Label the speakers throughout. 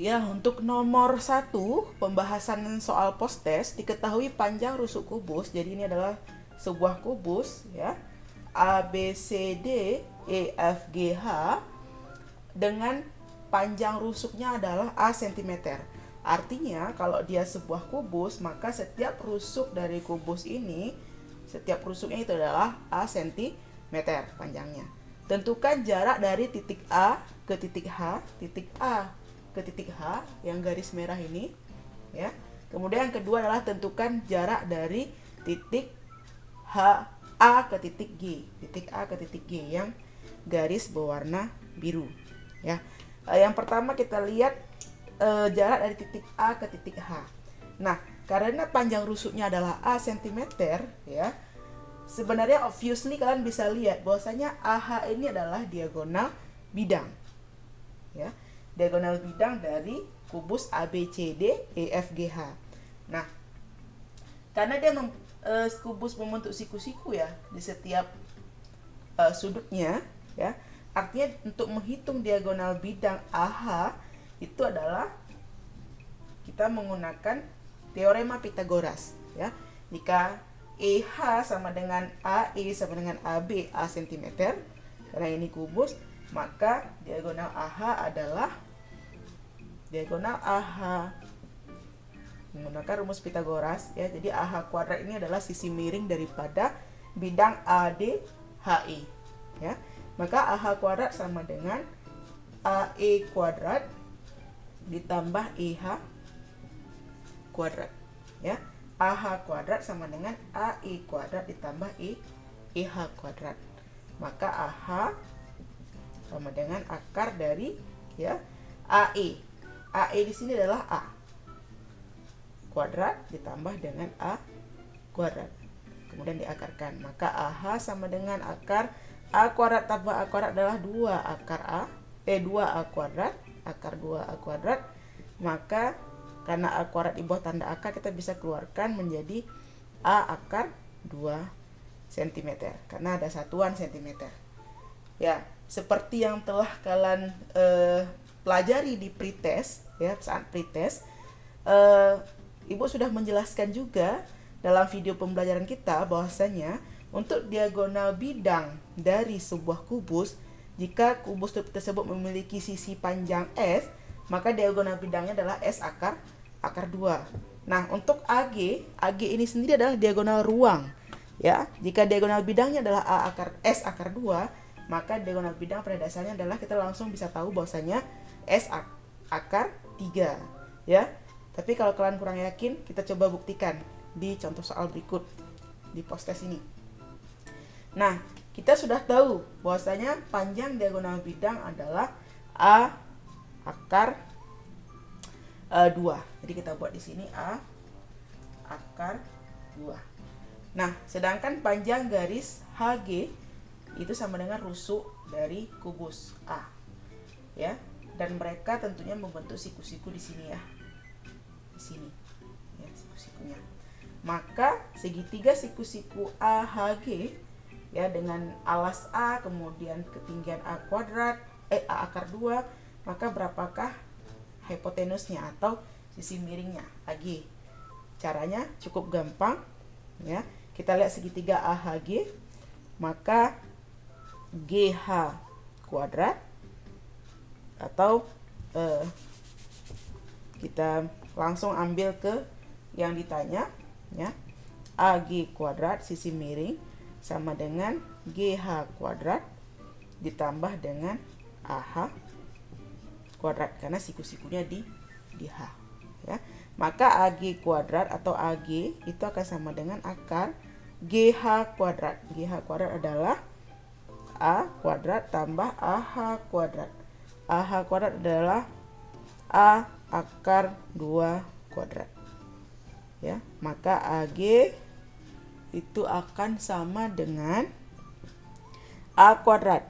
Speaker 1: Ya, untuk nomor 1, pembahasan soal postes, diketahui panjang rusuk kubus. Jadi ini adalah sebuah kubus ya. A, B, C, D, E, F, G, H dengan panjang rusuknya adalah A cm. Artinya kalau dia sebuah kubus, maka setiap rusuk dari kubus ini, setiap rusuknya itu adalah A cm panjangnya. Tentukan jarak dari titik A ke titik H, titik A ke titik H yang garis merah ini ya. Kemudian yang kedua adalah tentukan jarak dari titik H A ke titik G, titik A ke titik G yang garis berwarna biru ya. Yang pertama kita lihat jarak dari titik A ke titik H. Nah, karena panjang rusuknya adalah A cm ya, sebenarnya obviously kalian bisa lihat bahwasanya AH ini adalah diagonal bidang ya, diagonal bidang dari kubus ABCD EFGH. Nah, karena dia kubus membentuk siku-siku ya di setiap sudutnya ya, artinya untuk menghitung diagonal bidang AH itu adalah kita menggunakan teorema Pythagoras ya. Jika EH sama dengan AE sama dengan AB A cm, karena ini kubus, maka diagonal AH adalah diagonal AH menggunakan rumus Pythagoras ya. Jadi AH kuadrat ini adalah sisi miring daripada bidang AD HE ya. Maka AH kuadrat sama dengan AE kuadrat ditambah EH kuadrat ya. AH kuadrat sama dengan AE kuadrat ditambah EH kuadrat. Maka AH sama dengan akar dari ya AE. AE di sini adalah A kuadrat ditambah dengan A kuadrat. Kemudian diakarkan. Maka AH sama dengan akar A kuadrat tambah A kuadrat adalah 2 akar A, 2A kuadrat, akar 2A kuadrat. Maka karena A kuadrat di bawah tanda akar, kita bisa keluarkan menjadi A akar 2 cm. Karena ada satuan cm. Ya, seperti yang telah kalian pelajari di pretest ya, saat pretest, Ibu sudah menjelaskan juga dalam video pembelajaran kita bahwasanya untuk diagonal bidang dari sebuah kubus, jika kubus tersebut memiliki sisi panjang S, maka diagonal bidangnya adalah S akar 2. Nah, untuk AG ini sendiri adalah diagonal ruang ya. Jika diagonal bidangnya adalah S akar 2, maka diagonal bidang pada dasarnya adalah kita langsung bisa tahu bahwasanya S akar 3 ya. Tapi kalau kalian kurang yakin, kita coba buktikan di contoh soal berikut di postes ini. Nah, kita sudah tahu bahwasanya panjang diagonal bidang adalah A akar 2. Jadi kita buat di sini A akar 2. Nah, sedangkan panjang garis HG itu sama dengan rusuk dari kubus A. Ya, dan mereka tentunya membentuk siku-siku di sini ya. Di sini. Ya, siku-sikunya. Maka segitiga siku-siku AHG ya dengan alas A kemudian ketinggian A kuadrat A akar 2, maka berapakah hipotenusnya atau sisi miringnya AG? Caranya cukup gampang ya. Kita lihat segitiga AHG, maka GH kuadrat atau kita langsung ambil ke yang ditanya ya. AG kuadrat sisi miring sama dengan GH kuadrat ditambah dengan AH kuadrat karena siku-sikunya di H ya. Maka AG kuadrat atau AG itu akan sama dengan akar GH kuadrat. GH kuadrat adalah A kuadrat tambah AH kuadrat. AH kuadrat adalah A akar 2 kuadrat ya. Maka AG itu akan sama dengan A kuadrat.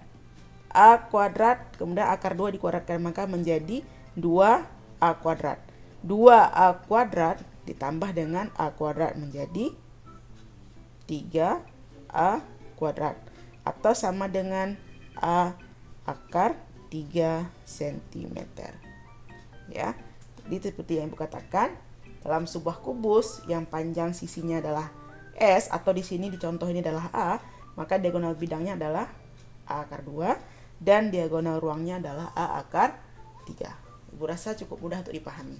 Speaker 1: A kuadrat kemudian akar 2 dikuadratkan, maka menjadi 2A kuadrat. 2A kuadrat ditambah dengan A kuadrat menjadi 3A kuadrat atau sama dengan A akar 3 cm. ya. Jadi seperti yang Ibu katakan, dalam sebuah kubus yang panjang sisinya adalah S, atau di sini di contoh ini adalah A, maka diagonal bidangnya adalah A akar 2 dan diagonal ruangnya adalah A akar 3. Ibu rasa cukup mudah untuk dipahami.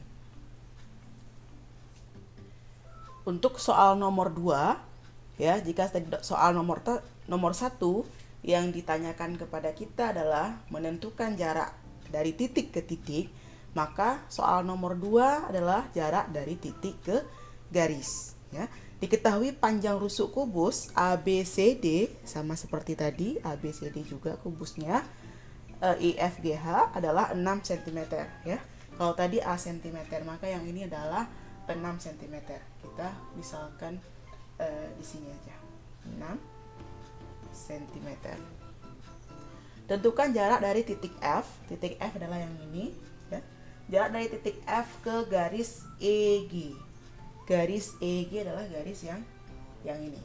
Speaker 1: Untuk soal nomor 2, ya, jika soal nomor 1 yang ditanyakan kepada kita adalah menentukan jarak dari titik ke titik, maka soal nomor 2 adalah jarak dari titik ke garis, ya. Diketahui panjang rusuk kubus ABCD sama seperti tadi, ABCD juga kubusnya, EFGH adalah 6 cm, ya. Kalau tadi A cm, maka yang ini adalah 6 cm. Kita misalkan di sini aja 6 cm. Tentukan jarak dari titik F. Titik F adalah yang ini, ya. Jarak dari titik F ke garis EG. Garis EG adalah garis yang ini,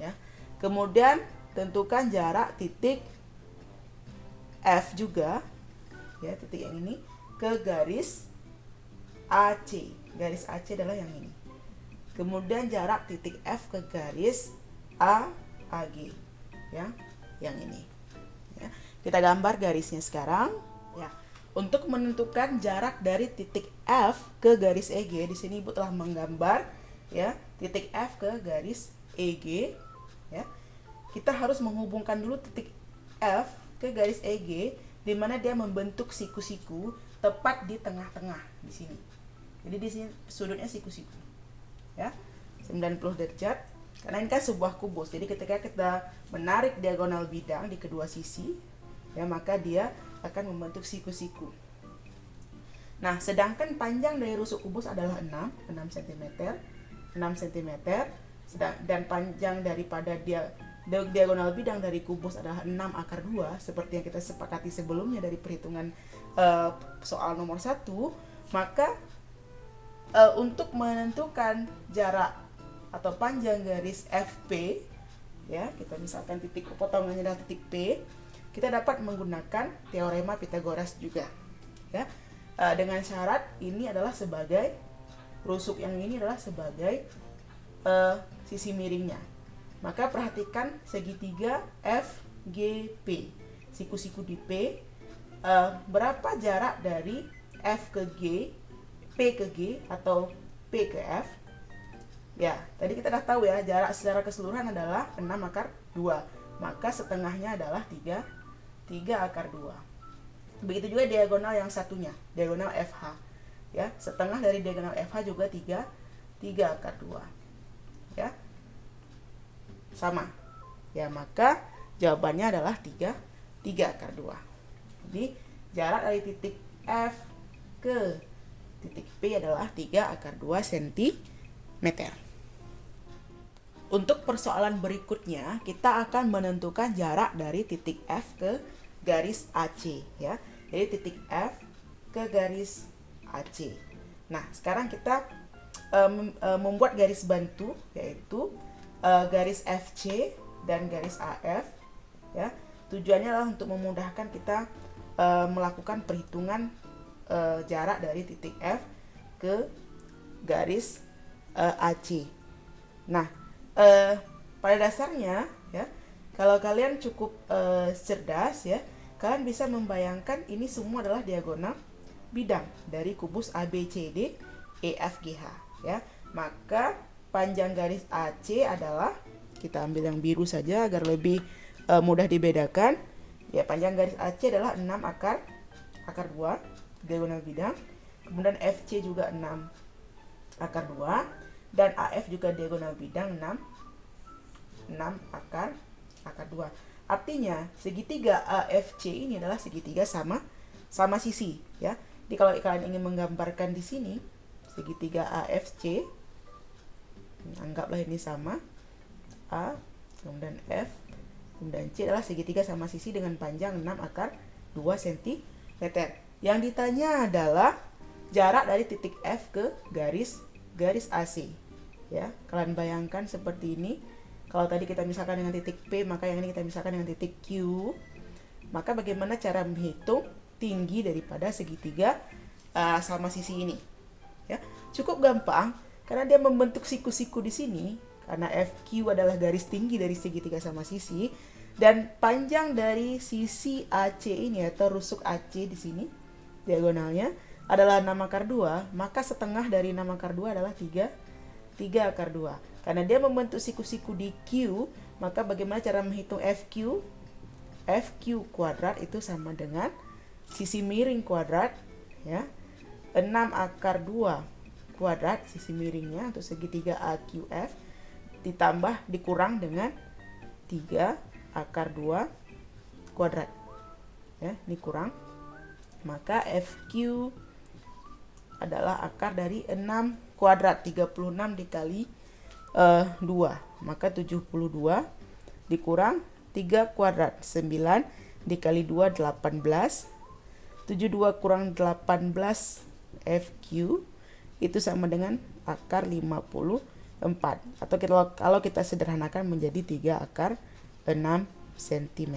Speaker 1: ya. Kemudian tentukan jarak titik F juga, ya, titik yang ini ke garis AC. Garis AC adalah yang ini. Kemudian jarak titik F ke garis AG, ya, yang ini, ya. Kita gambar garisnya sekarang, ya. Untuk menentukan jarak dari titik F ke garis EG, di sini Ibu telah menggambar, ya, titik F ke garis EG, ya. Kita harus menghubungkan dulu titik F ke garis EG, di mana dia membentuk siku-siku tepat di tengah-tengah di sini. Jadi di sini sudutnya siku-siku, ya, 90 derajat. Karena ini kan sebuah kubus, jadi ketika kita menarik diagonal bidang di kedua sisi, ya, maka dia akan membentuk siku-siku. Nah, sedangkan panjang dari rusuk kubus adalah 6 cm, 6 cm, dan panjang daripada diagonal bidang dari kubus adalah 6 akar 2, seperti yang kita sepakati sebelumnya dari perhitungan soal nomor 1, maka untuk menentukan jarak atau panjang garis FP, ya, kita misalkan titik potongannya adalah titik P, kita dapat menggunakan teorema Pythagoras juga, ya, dengan syarat ini adalah sebagai rusuk yang ini adalah sebagai sisi miringnya. Maka perhatikan segitiga FGP, siku-siku di P, berapa jarak dari F ke G, P ke G, atau P ke F. Ya, tadi kita sudah tahu, ya, jarak secara keseluruhan adalah 6 akar 2, maka setengahnya adalah 3 akar 2. Begitu juga diagonal yang satunya, diagonal FH, ya, setengah dari diagonal FH juga 3 akar 2, ya, sama, ya, maka jawabannya adalah 3 akar 2. Jadi jarak dari titik F ke titik P adalah 3 akar 2 cm. Untuk persoalan berikutnya, kita akan menentukan jarak dari titik F ke garis AC, ya. Jadi titik F ke garis AC. Nah, sekarang kita membuat garis bantu, yaitu garis FC dan garis AF, ya. Tujuannya adalah untuk memudahkan kita melakukan perhitungan jarak dari titik F ke garis AC. Nah, pada dasarnya, ya, kalau kalian cukup cerdas, ya, kalian bisa membayangkan ini semua adalah diagonal bidang dari kubus ABCD EFGH, ya. Maka panjang garis AC adalah, kita ambil yang biru saja agar lebih mudah dibedakan, ya. Panjang garis AC adalah 6 akar 2 diagonal bidang. Kemudian FC juga 6 akar 2, dan AF juga diagonal bidang 6 akar 2. Artinya segitiga AFC ini adalah segitiga sama sisi, ya. Jadi kalau kalian ingin menggambarkan di sini segitiga AFC, anggaplah ini sama, A kemudian F kemudian C adalah segitiga sama sisi dengan panjang 6 akar 2 cm. Yang ditanya adalah jarak dari titik F ke garis AC, ya. Kalian bayangkan seperti ini. Kalau tadi kita misalkan dengan titik P, maka yang ini kita misalkan dengan titik Q. Maka bagaimana cara menghitung tinggi daripada segitiga sama sisi ini. Ya, cukup gampang karena dia membentuk siku-siku di sini. Karena FQ adalah garis tinggi dari segitiga sama sisi, dan panjang dari sisi AC ini atau rusuk AC di sini diagonalnya adalah 6 akar 2, maka setengah dari 6 akar 2 adalah 3 akar 2. Karena dia membentuk siku-siku di Q, maka bagaimana cara menghitung FQ? FQ kuadrat itu sama dengan sisi miring kuadrat, ya, 6 akar 2 kuadrat sisi miringnya untuk segitiga AQF ditambah dikurang dengan 3 akar 2 kuadrat. Ya, ini kurang. Maka FQ adalah akar dari 6 kuadrat, 36 dikali 2. Maka 72 dikurang 3 kuadrat, 9 dikali 2 18. 72 kurang 18 FQ itu sama dengan akar 54. Atau kalau kita sederhanakan menjadi 3 akar 6 cm.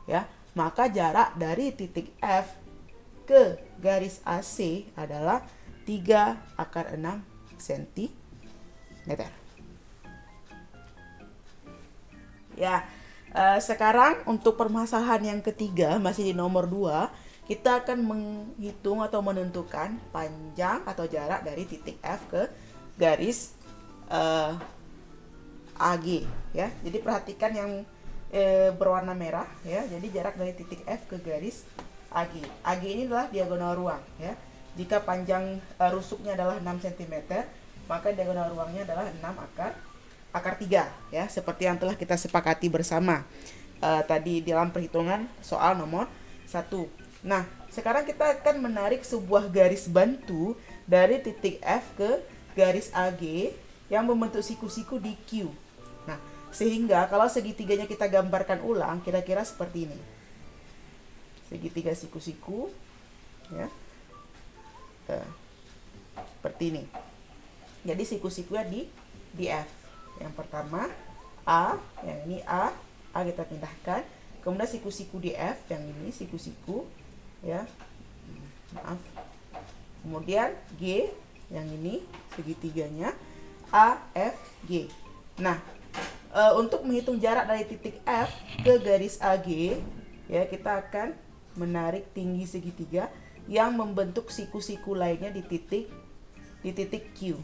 Speaker 1: Ya, maka jarak dari titik F ke garis AC adalah 3 akar 6 cm. Ya, sekarang untuk permasalahan yang ketiga, masih di nomor 2, kita akan menghitung atau menentukan panjang atau jarak dari titik F ke garis AG, ya. Jadi perhatikan yang berwarna merah, ya. Jadi jarak dari titik F ke garis AG. AG ini adalah diagonal ruang, ya. Jika panjang rusuknya adalah 6 cm, maka diagonal ruangnya adalah 6 akar 3, ya. Seperti yang telah kita sepakati bersama tadi dalam perhitungan soal nomor 1. Nah, sekarang kita akan menarik sebuah garis bantu dari titik F ke garis AG yang membentuk siku-siku di Q. Nah, sehingga kalau segitiganya kita gambarkan ulang, kira-kira seperti ini. Segitiga siku-siku, ya. Seperti ini. Jadi siku-sikunya di F. Yang pertama A, yang ini A kita pindahkan. Kemudian siku-siku di F, yang ini siku-siku, ya. Maaf. Kemudian G, yang ini segitiganya A, F, G. Nah, untuk menghitung jarak dari titik F ke garis AG, ya, kita akan menarik tinggi segitiga yang membentuk siku-siku lainnya di titik Q.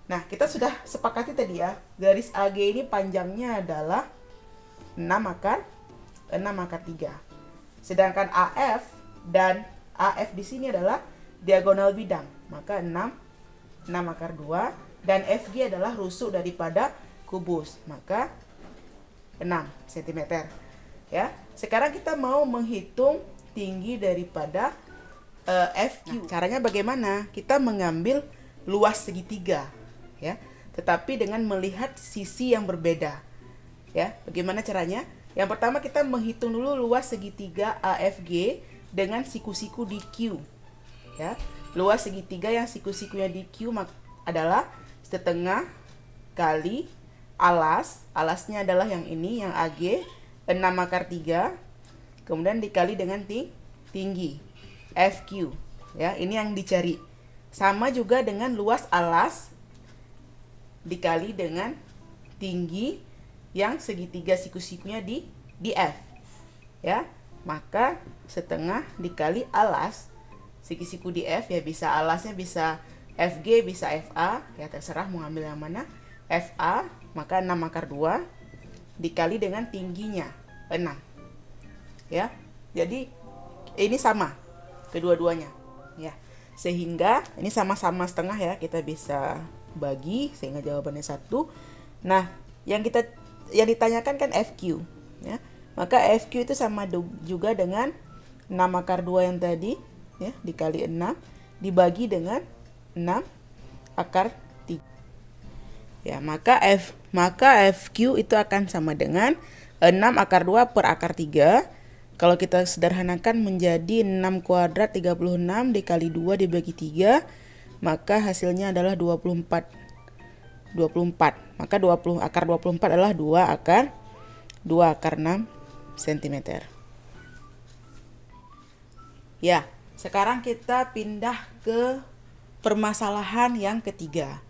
Speaker 1: Nah, kita sudah sepakati tadi, ya, garis AG ini panjangnya adalah 6 akar 3. Sedangkan AF dan AF di sini adalah diagonal bidang, maka 6 akar 2, dan FG adalah rusuk daripada kubus, maka 6 cm. Ya, sekarang kita mau menghitung tinggi daripada FQ. Nah, caranya bagaimana? Kita mengambil luas segitiga, ya, tetapi dengan melihat sisi yang berbeda. Ya, bagaimana caranya? Yang pertama kita menghitung dulu luas segitiga AFG dengan siku-siku di Q. Ya, luas segitiga yang siku-sikunya di Q adalah setengah kali alas. Alasnya adalah yang ini, yang AG, 6 akar 3. Kemudian dikali dengan tinggi FQ. Ya, ini yang dicari. Sama juga dengan luas alas dikali dengan tinggi yang segitiga siku-sikunya di F. Ya, maka setengah dikali alas siku-siku di F, ya, bisa alasnya bisa FG, bisa FA, ya, terserah mau ambil yang mana. FA, maka 6 akar 2 dikali dengan tingginya 6. Ya, jadi ini sama kedua-duanya, ya. Sehingga ini sama-sama setengah, ya, kita bisa bagi sehingga jawabannya 1. Nah, yang ditanyakan kan FQ, ya. Maka FQ itu sama juga dengan 6 akar 2 yang tadi, ya, dikali 6 dibagi dengan 6 akar 3. Ya, maka FQ itu akan sama dengan 6 akar 2 per akar 3. Kalau kita sederhanakan menjadi 6 kuadrat 36 dikali 2 dibagi 3, maka hasilnya adalah 24. Maka 20 akar 24 adalah 2 akar 6 cm. Ya, sekarang kita pindah ke permasalahan yang ketiga.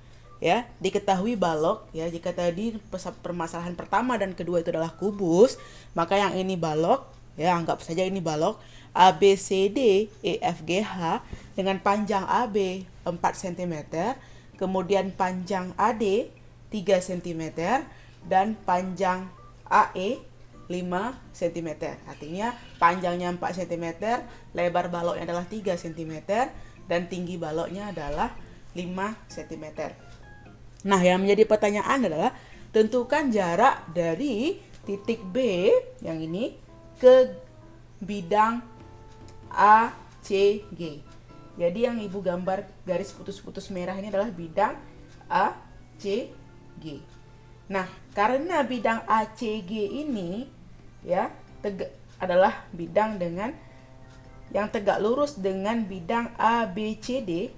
Speaker 1: Ya, diketahui balok ya, jika tadi permasalahan pertama dan kedua itu adalah kubus, maka yang ini balok ya, anggap saja ini balok ABCD EFGH dengan panjang AB 4 cm, kemudian panjang AD 3 cm dan panjang AE 5 cm. Artinya panjangnya 4 cm, lebar baloknya adalah 3 cm dan tinggi baloknya adalah 5 cm. Nah, yang menjadi pertanyaan adalah tentukan jarak dari titik B yang ini ke bidang ACG. Jadi yang Ibu gambar garis putus-putus merah ini adalah bidang ACG. Nah, karena bidang ACG ini ya adalah bidang dengan yang tegak lurus dengan bidang ABCD.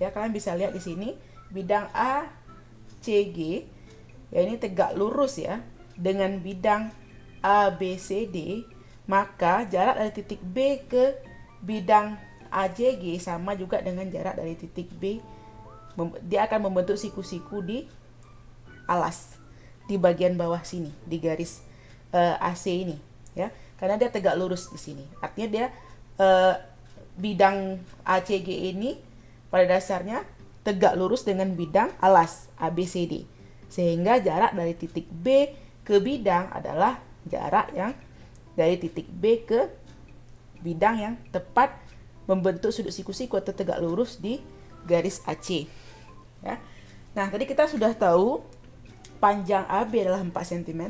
Speaker 1: Ya, kalian bisa lihat di sini bidang ACG ya, ini tegak lurus ya dengan bidang ABCD, maka jarak dari titik B ke bidang ACG sama juga dengan jarak dari titik B. Dia akan membentuk siku-siku di alas di bagian bawah sini di garis AC ini ya, karena dia tegak lurus di sini. Artinya dia bidang ACG ini pada dasarnya tegak lurus dengan bidang alas ABCD, sehingga jarak dari titik B ke bidang adalah jarak yang dari titik B ke bidang yang tepat membentuk sudut siku-siku atau tegak lurus di garis AC ya. Nah, tadi kita sudah tahu panjang AB adalah 4 cm.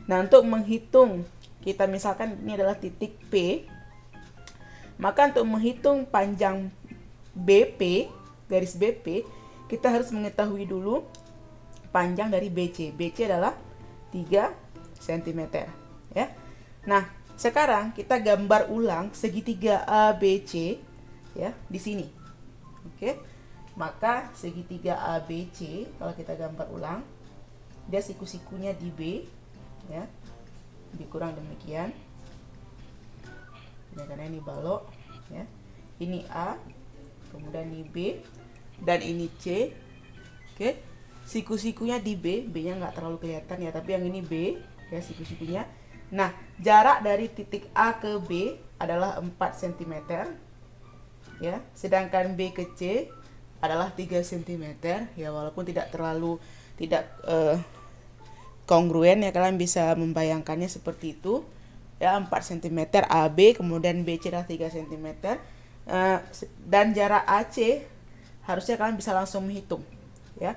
Speaker 1: Nah, untuk menghitung, kita misalkan ini adalah titik P, maka untuk menghitung panjang BP, garis BP, kita harus mengetahui dulu panjang dari BC. BC adalah 3 cm ya. Nah, sekarang kita gambar ulang segitiga ABC ya di sini. Oke. Maka segitiga ABC kalau kita gambar ulang, dia siku-sikunya di B ya. Lebih kurang demikian. Nah, karena ini balok ya. Ini A, kemudian ini B, dan ini C. Oke, siku-sikunya di B, B-nya nggak terlalu kelihatan ya, tapi yang ini B ya siku-sikunya. Nah, jarak dari titik A ke B adalah 4 cm ya, sedangkan B ke C adalah 3 cm ya, walaupun tidak terlalu kongruen ya, kalian bisa membayangkannya seperti itu ya, 4 cm AB, kemudian BC adalah 3 cm. Dan jarak AC harusnya kalian bisa langsung menghitung ya.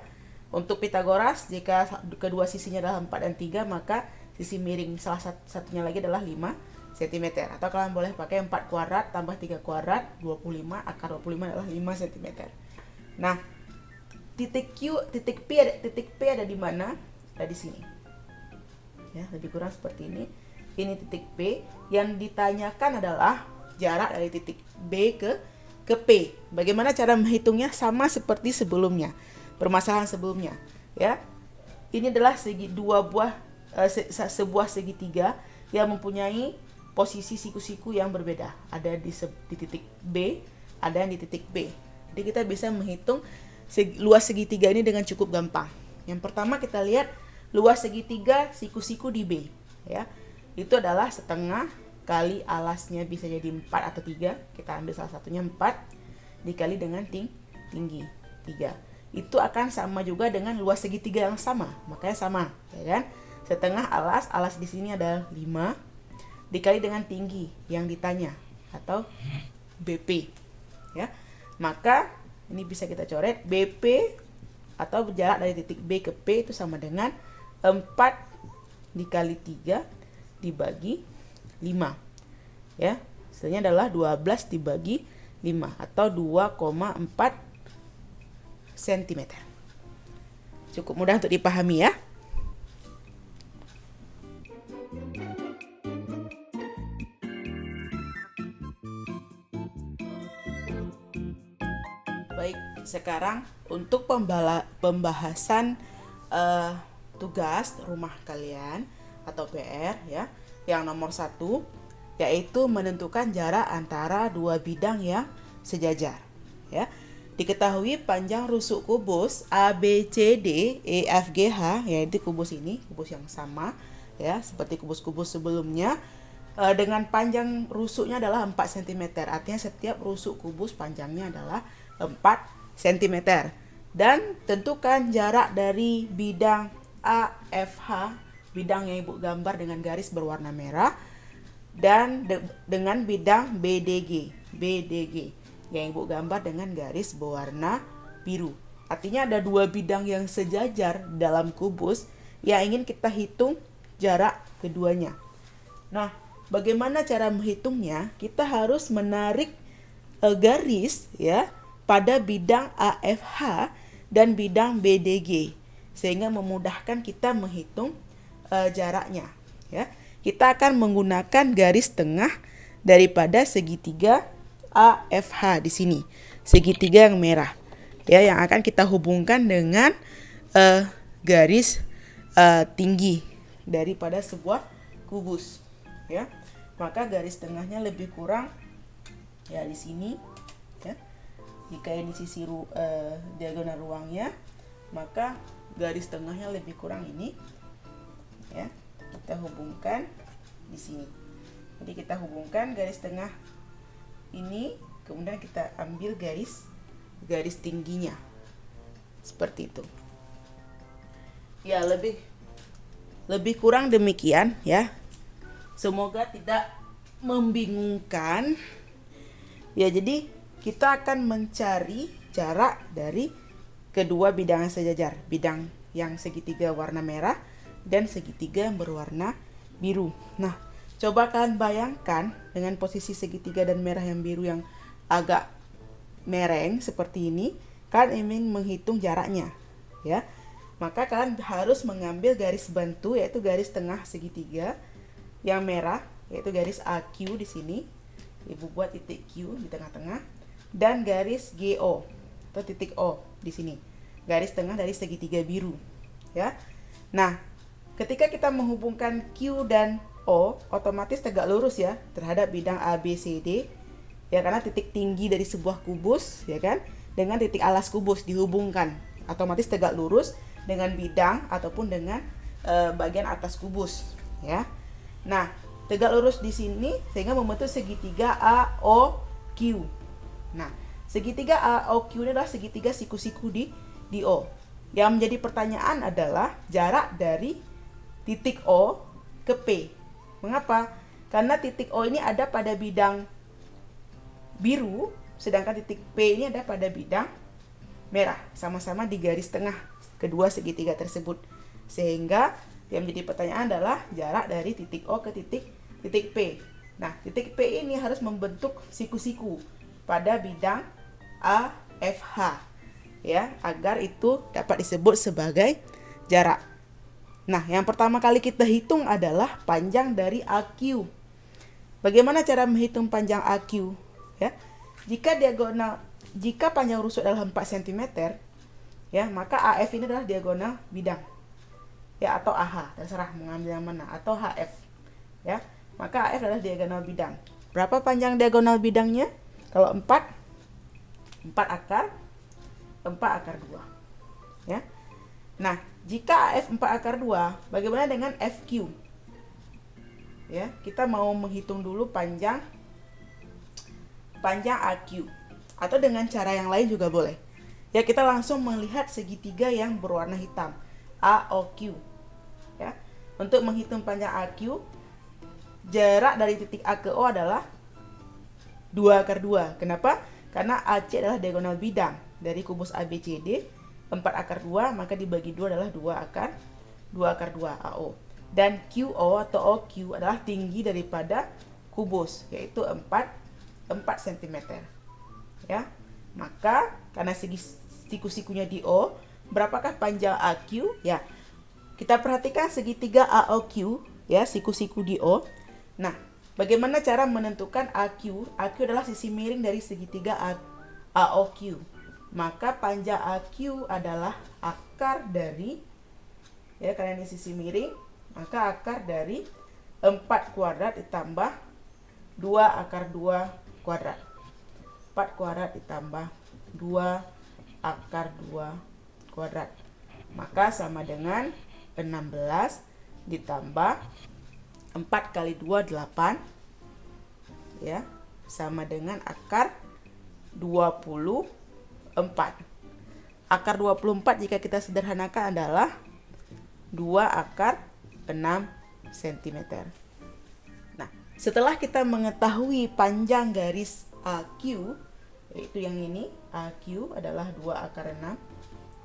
Speaker 1: Untuk Pitagoras, jika kedua sisinya adalah 4 dan 3, maka sisi miring salah satunya lagi adalah 5 cm. Atau kalian boleh pakai 4 kuadrat tambah 3 kuadrat, 25, akar 25 adalah 5 cm. Nah, titik P ada di mana? Ada di sini. Ya, lebih kurang seperti ini. Ini titik P. Yang ditanyakan adalah jarak dari titik B ke P. Bagaimana cara menghitungnya? Sama seperti sebelumnya, permasalahan sebelumnya ya. Ini adalah sebuah segitiga yang mempunyai posisi siku-siku yang berbeda. Ada di titik B, ada yang di titik B. Jadi kita bisa menghitung luas segitiga ini dengan cukup gampang. Yang pertama kita lihat luas segitiga siku-siku di B ya. Itu adalah setengah kali alasnya, bisa jadi 4 atau 3. Kita ambil salah satunya 4 dikali dengan tinggi 3. Itu akan sama juga dengan luas segitiga yang sama. Makanya sama, ya kan? Setengah alas di sini adalah 5 dikali dengan tinggi yang ditanya atau BP ya. Maka ini bisa kita coret, BP atau jarak dari titik B ke P itu sama dengan 4 dikali 3 dibagi 5 ya. Hasilnya adalah 12 dibagi 5 atau 2,4 cm. Cukup mudah untuk dipahami ya. Baik, sekarang untuk pembahasan tugas rumah kalian atau PR ya. Yang nomor 1, yaitu menentukan jarak antara dua bidang yang sejajar. Ya. Diketahui panjang rusuk kubus ABCD EFGH, yaitu kubus ini, kubus yang sama ya, seperti kubus-kubus sebelumnya, dengan panjang rusuknya adalah 4 cm. Artinya setiap rusuk kubus panjangnya adalah 4 cm. Dan tentukan jarak dari bidang AFH, bidang yang Ibu gambar dengan garis berwarna merah, dan dengan bidang BDG yang Ibu gambar dengan garis berwarna biru. Artinya ada dua bidang yang sejajar dalam kubus yang ingin kita hitung jarak keduanya. Nah, bagaimana cara menghitungnya? Kita harus menarik garis ya pada bidang AFH dan bidang BDG sehingga memudahkan kita menghitung jaraknya ya. Kita akan menggunakan garis tengah daripada segitiga AFH di sini, segitiga yang merah ya, yang akan kita hubungkan dengan garis tinggi daripada sebuah kubus ya. Maka garis tengahnya lebih kurang ya di sini ya. Jika ini sisi diagonal ruangnya, maka garis tengahnya lebih kurang ini ya. Kita hubungkan di sini. Jadi kita hubungkan garis tengah ini, kemudian kita ambil garis tingginya seperti itu ya. Lebih kurang demikian ya. Semoga tidak membingungkan ya. Jadi kita akan mencari jarak dari kedua bidang yang sejajar, bidang yang segitiga warna merah dan segitiga yang berwarna biru. Nah, coba kalian bayangkan dengan posisi segitiga dan merah yang biru yang agak mereng seperti ini, kalian ingin menghitung jaraknya ya. Maka kalian harus mengambil garis bantu, yaitu garis tengah segitiga yang merah, yaitu garis AQ di sini. Ibu buat titik Q di tengah-tengah, dan garis GO atau titik O di sini, garis tengah dari segitiga biru ya. Nah, ketika kita menghubungkan Q dan O, otomatis tegak lurus ya terhadap bidang ABCD ya, karena titik tinggi dari sebuah kubus ya kan dengan titik alas kubus dihubungkan, otomatis tegak lurus dengan bidang ataupun dengan bagian atas kubus ya. Nah, tegak lurus di sini sehingga membentuk segitiga AOQ. Nah, segitiga AOQ ini adalah segitiga siku-siku di O. Yang menjadi pertanyaan adalah jarak dari titik O ke P. Mengapa? Karena titik O ini ada pada bidang biru, sedangkan titik P ini ada pada bidang merah, sama-sama di garis tengah kedua segitiga tersebut. Sehingga yang menjadi pertanyaan adalah jarak dari titik O ke titik P. Nah, titik P ini harus membentuk siku-siku pada bidang AFH ya, agar itu dapat disebut sebagai jarak. Nah, yang pertama kali kita hitung adalah panjang dari AQ. Bagaimana cara menghitung panjang AQ ya? Jika panjang rusuk adalah 4 cm ya, maka AF ini adalah diagonal bidang ya, atau AH, terserah mengambil yang mana, atau HF ya. Maka AF adalah diagonal bidang. Berapa panjang diagonal bidangnya? Kalau 4 akar 2 ya. Nah, jika AF 4 akar 2, bagaimana dengan FQ ya? Kita mau menghitung dulu panjang AQ, atau dengan cara yang lain juga boleh ya. Kita langsung melihat segitiga yang berwarna hitam, AOQ ya. Untuk menghitung panjang AQ, jarak dari titik A ke O adalah 2 akar 2. Kenapa? Karena AC adalah diagonal bidang dari kubus ABCD. 4 akar 2, maka dibagi 2 adalah 2 akar 2 AO. Dan QO atau OQ adalah tinggi daripada kubus, yaitu 4 cm ya. Maka karena siku-sikunya di O, berapakah panjang AQ ya? Kita perhatikan segitiga AOQ ya, siku-siku di O. Nah, bagaimana cara menentukan AQ? AQ adalah sisi miring dari segitiga AOQ. Maka panjang AQ adalah akar dari ya, karena ini sisi miring, maka akar dari 4 kuadrat ditambah 2 akar 2 kuadrat. 4 kuadrat ditambah 2 akar 2 kuadrat. Maka sama dengan 16 ditambah 4 kali 2, 8. Ya, sama dengan akar 24. Akar 24 jika kita sederhanakan adalah 2 akar 6 cm. Nah, setelah kita mengetahui panjang garis AQ, yaitu yang ini, AQ adalah 2 akar 6,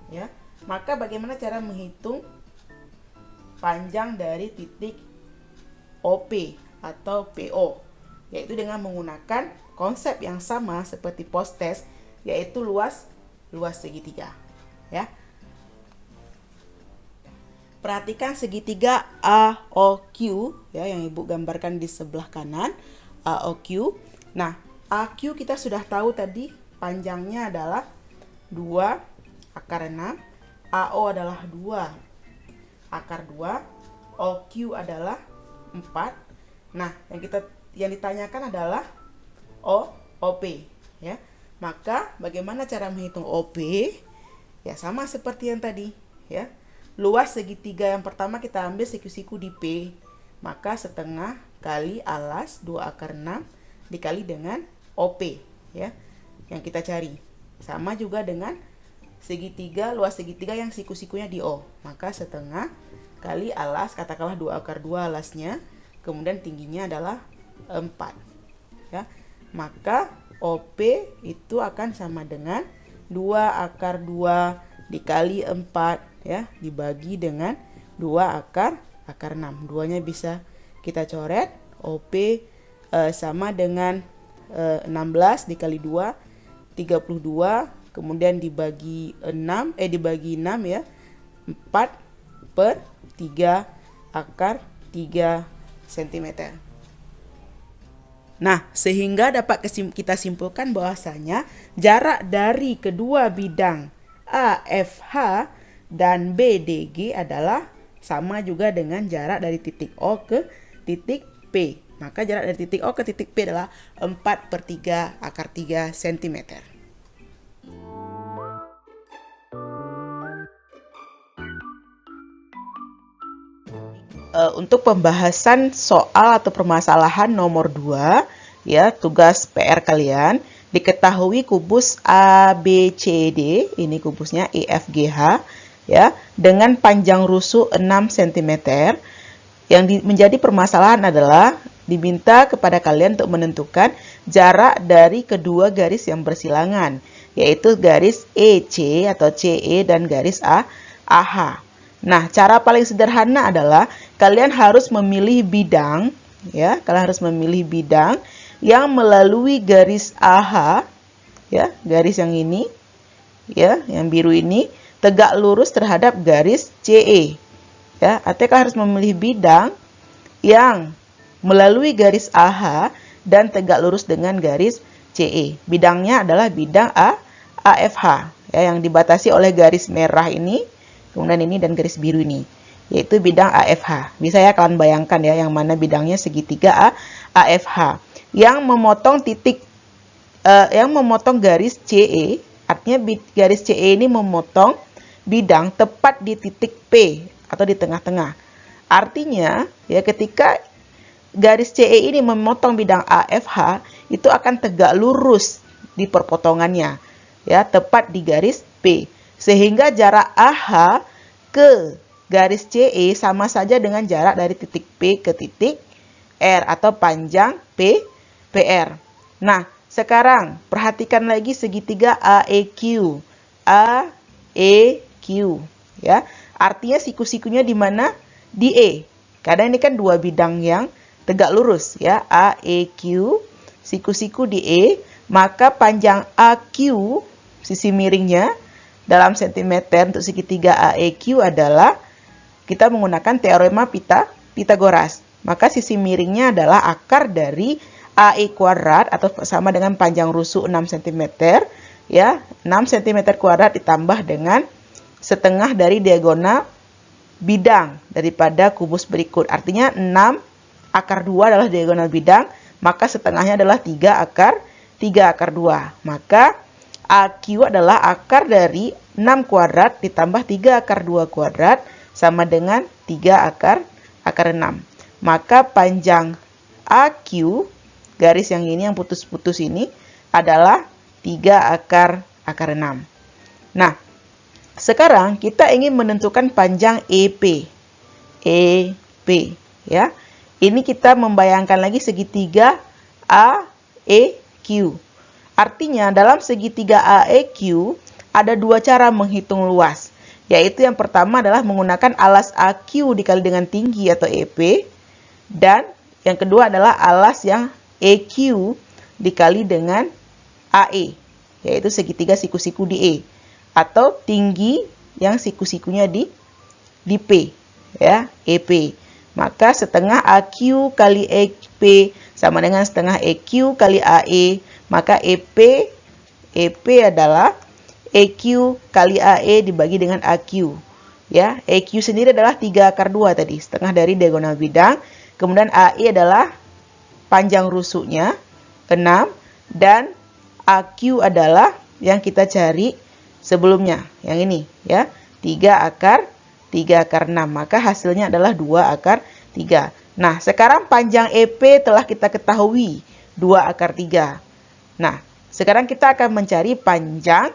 Speaker 1: ya. Maka bagaimana cara menghitung panjang dari titik OP atau PO? Yaitu dengan menggunakan konsep yang sama seperti post test, yaitu luas segitiga, ya. Perhatikan segitiga AOQ, ya, yang Ibu gambarkan di sebelah kanan, AOQ. Nah, AQ kita sudah tahu tadi panjangnya adalah 2 akar 6, AO adalah 2 akar 2, OQ adalah 4. Nah, yang ditanyakan adalah OP, ya. Maka bagaimana cara menghitung OP? Ya, sama seperti yang tadi, ya. Luas segitiga yang pertama kita ambil siku-siku di P, maka setengah kali alas 2 akar 6 dikali dengan OP, ya, yang kita cari. Sama juga dengan segitiga, luas segitiga yang siku-sikunya di O, maka setengah kali alas, katakanlah 2 akar 2 alasnya, kemudian tingginya adalah 4, ya. Maka OP itu akan sama dengan 2 akar 2 dikali 4, ya, dibagi dengan 2 akar 6. Duanya bisa kita coret. OP sama dengan 16 dikali 2, 32, kemudian dibagi 6, ya, 4/3 akar 3 cm. Nah, sehingga dapat kita simpulkan bahwasanya jarak dari kedua bidang AFH dan BDG adalah sama juga dengan jarak dari titik O ke titik P. Maka jarak dari titik O ke titik P adalah 4/3 akar 3 cm. Untuk pembahasan soal atau permasalahan nomor 2, ya, tugas PR kalian, diketahui kubus ABCD, ini kubusnya EFGH, ya, dengan panjang rusuk 6 cm. Yang menjadi permasalahan adalah diminta kepada kalian untuk menentukan jarak dari kedua garis yang bersilangan, yaitu garis EC atau CE dan garis AH. Nah, cara paling sederhana adalah kalian harus memilih bidang, ya, kalian harus memilih bidang yang melalui garis AH, ya, garis yang ini, ya, yang biru ini tegak lurus terhadap garis CE, ya. Artinya kalian harus memilih bidang yang melalui garis AH dan tegak lurus dengan garis CE. Bidangnya adalah bidang AFH, ya, yang dibatasi oleh garis merah ini, kemudian ini dan garis biru ini, yaitu bidang AFH. Bisa ya kalian bayangkan, ya, yang mana bidangnya segitiga AFH yang memotong garis CE. Artinya garis CE ini memotong bidang tepat di titik P atau di tengah-tengah. Artinya, ya, ketika garis CE ini memotong bidang AFH, itu akan tegak lurus di perpotongannya, ya, tepat di garis P. Sehingga jarak AH ke garis CE sama saja dengan jarak dari titik P ke titik R atau panjang PR. Nah, sekarang perhatikan lagi segitiga AEQ. AEQ, ya. Artinya siku-sikunya di mana? Di E. Karena ini kan dua bidang yang tegak lurus, ya. AEQ, siku-siku di E, maka panjang AQ, sisi miringnya dalam sentimeter untuk segitiga AEQ adalah, kita menggunakan teorema Pitagoras. Maka sisi miringnya adalah akar dari AE kuadrat atau sama dengan panjang rusuk 6 cm, ya. 6 cm kuadrat ditambah dengan setengah dari diagonal bidang daripada kubus berikut. Artinya 6 akar 2 adalah diagonal bidang, maka setengahnya adalah 3 akar 2. Maka AQ adalah akar dari 6 kuadrat ditambah 3 akar 2 kuadrat sama dengan 3 akar 6. Maka panjang AQ, garis yang ini yang putus-putus ini, adalah 3 akar 6. Nah, sekarang kita ingin menentukan panjang EP. Ya. Ini kita membayangkan lagi segitiga AEQ. Artinya dalam segitiga AEQ ada dua cara menghitung luas. Yaitu yang pertama adalah menggunakan alas AQ dikali dengan tinggi atau EP. Dan yang kedua adalah alas yang EQ dikali dengan AE. Yaitu segitiga siku-siku di E. Atau tinggi yang siku-sikunya di P. Ya, EP. Maka setengah AQ kali EP sama dengan setengah EQ kali AE. Maka EP adalah EQ kali AE dibagi dengan AQ. Ya, EQ sendiri adalah 3 akar 2 tadi, setengah dari diagonal bidang. Kemudian AE adalah panjang rusuknya 6 dan AQ adalah yang kita cari sebelumnya, yang ini ya, 3 akar 6. Maka hasilnya adalah 2 akar 3. Nah, sekarang panjang EP telah kita ketahui 2 akar 3. Nah, sekarang kita akan mencari panjang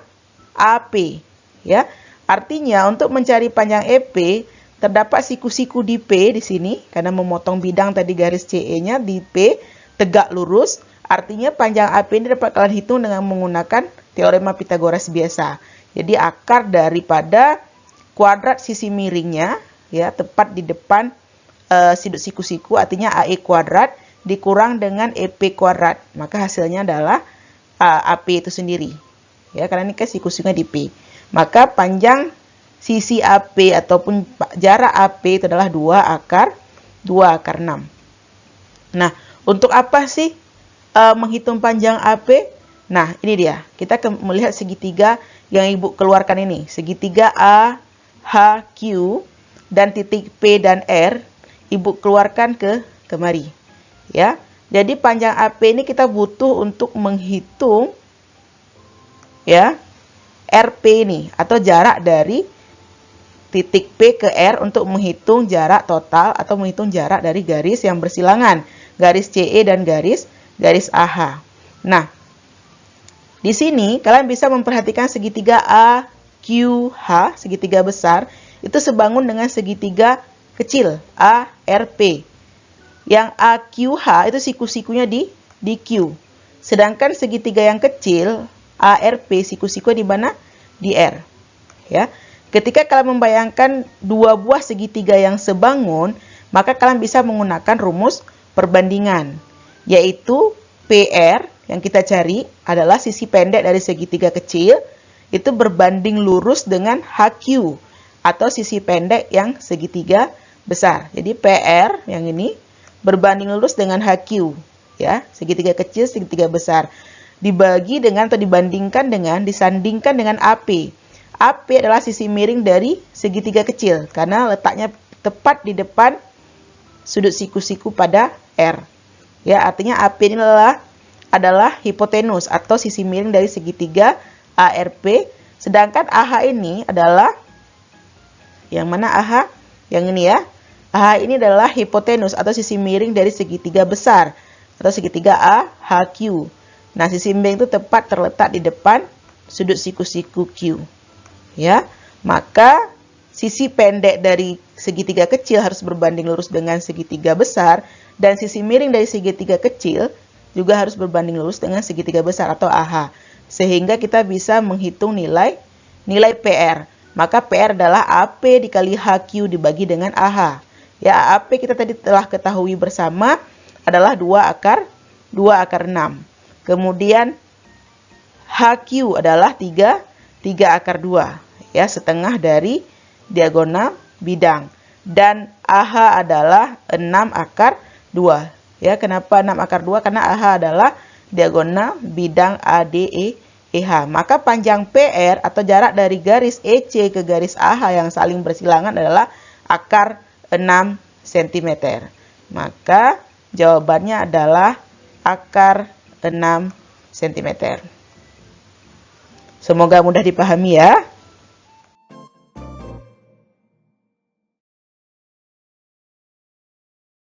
Speaker 1: AP. Ya, artinya untuk mencari panjang EP terdapat siku-siku di P di sini karena memotong bidang tadi garis CE-nya di P tegak lurus. Artinya panjang AP ini dapat kalian hitung dengan menggunakan teorema Pythagoras biasa. Jadi akar daripada kuadrat sisi miringnya ya tepat di depan sudut siku-siku, artinya AE kuadrat dikurang dengan EP kuadrat. Maka hasilnya adalah AP itu sendiri. Ya, karena ini kan siku-sikunya di P. Maka panjang sisi AP ataupun jarak AP itu adalah 2 akar 6. Nah, untuk apa sih menghitung panjang AP? Nah, ini dia. Kita akan melihat segitiga yang Ibu keluarkan ini. Segitiga AHQ dan titik P dan R Ibu keluarkan ke kemari. Ya. Jadi panjang AP ini kita butuh untuk menghitung ya RP ini atau jarak dari titik P ke R untuk menghitung jarak total atau menghitung jarak dari garis yang bersilangan, garis CE dan garis AH. Nah, di sini kalian bisa memperhatikan segitiga AQH, segitiga besar, itu sebangun dengan segitiga kecil ARP. Yang AQH itu siku-sikunya di Q. Sedangkan segitiga yang kecil ARP siku-siku di mana? Di R. Ya. Ketika kalian membayangkan dua buah segitiga yang sebangun, maka kalian bisa menggunakan rumus perbandingan, yaitu PR yang kita cari adalah sisi pendek dari segitiga kecil itu berbanding lurus dengan HQ atau sisi pendek yang segitiga besar. Jadi PR yang ini berbanding lurus dengan HQ, ya, segitiga kecil, segitiga besar. Dibagi dengan atau dibandingkan dengan, disandingkan dengan AP. AP adalah sisi miring dari segitiga kecil karena letaknya tepat di depan sudut siku-siku pada R. Ya, artinya AP ini adalah hipotenus atau sisi miring dari segitiga ARP. Sedangkan AH ini adalah yang mana AH? Yang ini ya. AH ini adalah hipotenus atau sisi miring dari segitiga besar atau segitiga AHQ. Nah, sisi miring itu tepat terletak di depan sudut siku-siku Q. Ya, maka sisi pendek dari segitiga kecil harus berbanding lurus dengan segitiga besar dan sisi miring dari segitiga kecil juga harus berbanding lurus dengan segitiga besar atau AH. Sehingga kita bisa menghitung nilai PR. Maka PR adalah AP dikali HQ dibagi dengan AH. Ya, AP kita tadi telah ketahui bersama adalah 2 akar 6. Kemudian HQ adalah 3 akar 2. Ya, setengah dari diagonal bidang. Dan AH adalah 6 akar 2. Ya, kenapa 6 akar 2? Karena AH adalah diagonal bidang ADEH. Maka panjang PR atau jarak dari garis EC ke garis AH yang saling bersilangan adalah akar 6 cm. Maka jawabannya adalah akar 6 cm. Semoga mudah dipahami ya.